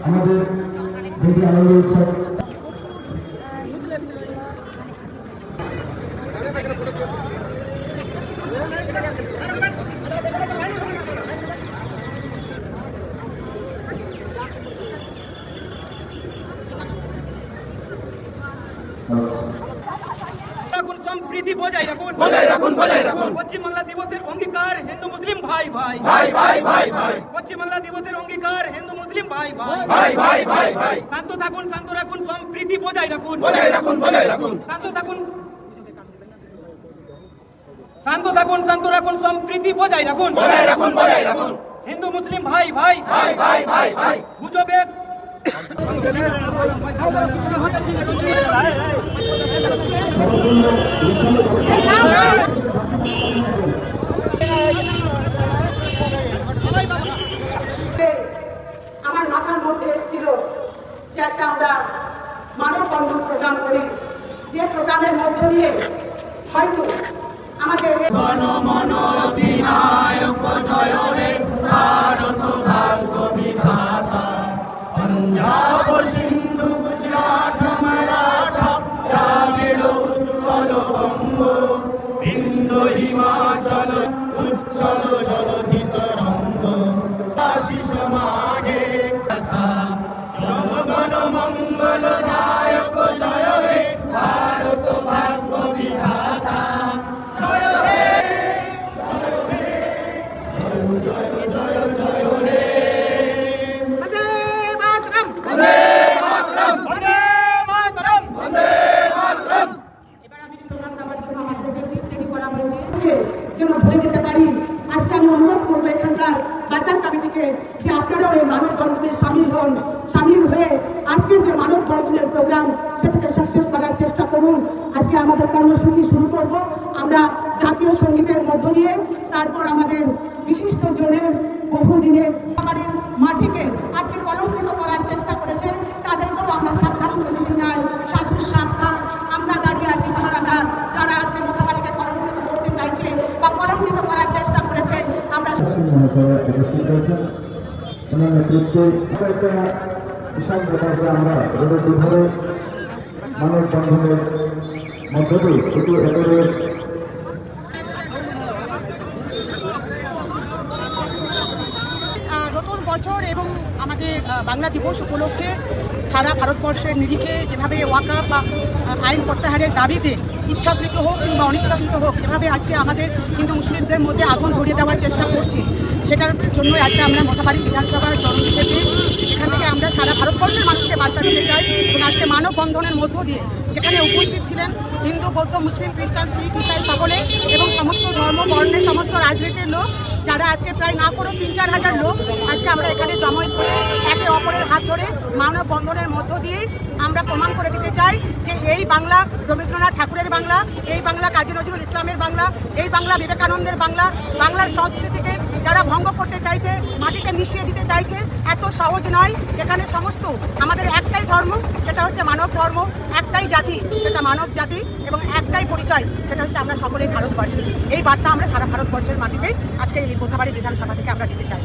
আমাদের যেটি আনন্দ উৎসব সম্প্রীতি বজায় রাখুন পশ্চিম বাংলা দিবসের অঙ্গীকার হিন্দু মুসলিম ভাই ভাই পশ্চিম বাংলা দিবসের অঙ্গীকার হিন্দু মুসলিম ভাই ভাই শান্ত রাখুন সম্প্রীতি বজায় রাখুন শান্ত রাখুন সম্প্রীতি বজায় রাখুন হিন্দু মুসলিম ভাই ভাই গুজবে আমার মাথার মধ্যে এসেছিল যে একটা আমরা মানববন্ধন প্রোগ্রাম করি, যে প্রোগ্রামের মধ্য দিয়ে হয়তো আমাদের গণমন অধিনায়ক জয় হে ভারত ভাগ্য বিধাতা পঞ্জাব সিন্ধু গুজরাট মারাঠা দ্রাবিড় উৎকল বঙ্গ বিন্দু হিমাচল উচ্ছল জলধিত রঙ্গ আশিস মাগে কথা জনগণ মঙ্গল দায়ক জয় হে ভারত ভাগ্য বিধাতা যেন ভুলে যেতে পারি। আজকে আমি অনুরোধ করবো এখানকার বাজার কমিটিকে যে আপনারাও এই মানববন্ধনে সামিল হয়ে আজকের যে মানববন্ধনের প্রোগ্রাম সেটাকে সাকসেস করার চেষ্টা করুন। আজকে আমাদের কর্মসূচি শুরু করব আমরা জাতীয় সঙ্গীতের মধ্য দিয়ে, তারপর আমাদের বিশিষ্ট জনের বহুদিনের মাটিকে আজকে কলঙ্কিত করার চেষ্টা করেছে তাদেরকেও আমরা সাবধান করে দিতে চাই। সাধু সাবধান, আমরা দাঁড়িয়ে আছি মহারাজার যারা আজকে মোথাবাড়িকে কলঙ্কিত করতে চাইছে বা কলঙ্কিত করার চেষ্টা করেছে। আমরা আমরা মানববন্ধনের মধ্য দিয়ে এটি একেবারে নতুন বছর এবং আমাদের বাংলা দিবস উপলক্ষে সারা ভারতবর্ষের নিরিখে যেভাবে ওয়াকআপ বা আইন প্রত্যাহারের দাবিতে ইচ্ছাকৃত হোক কিংবা অনিচ্ছাকৃত হোক সেভাবে আজকে আমাদের হিন্দু মুসলিমদের মধ্যে আগুন ধরিয়ে দেওয়ার চেষ্টা করছি, সেটার জন্য আজকে আমরা মোথাবাড়ি বিধানসভার জননী থেকে এখান থেকে আমরা সারা ভারতবর্ষের মানুষকে বার্তা দিতে চাই। এবং আজকে মানববন্ধনের মধ্য দিয়ে যেখানে উপস্থিত ছিলেন হিন্দু, বৌদ্ধ, মুসলিম, খ্রিস্টান, শিখ, ইসাই সকলে এবং সমস্ত ধর্ম বর্ণের সমস্ত রাজনীতির লোক, যারা আজকে প্রায় না করেও 3-4 হাজার লোক আজকে আমরা এখানে জমায়েত করে একে অপরের হাত ধরে মানববন্ধনের মধ্য দিয়েই আমরা প্রমাণ করে দিতে চাই যে এই বাংলা রবীন্দ্রনাথ ঠাকুরের বাংলা, এই বাংলা কাজী নজরুল ইসলামের বাংলা, এই বাংলা বিবেকানন্দের বাংলা। বাংলার সংস্কৃতিকে যারা ভঙ্গ করতে চাইছে, মাটিকে মিশিয়ে দিতে চাইছে, এত সহজ নয়। এখানে সমস্ত আমাদের একটাই ধর্ম, সেটা হচ্ছে মানব ধর্ম, একটাই জাতি সেটা মানব জাতি এবং একটাই পরিচয় সেটা হচ্ছে আমরা সকলেই ভারতবাসী। এই বার্তা আমরা সারা ভারতবর্ষের মাটিতে আজকে এই মোথাবাড়ি বিধানসভা থেকে আমরা দিতে চাই।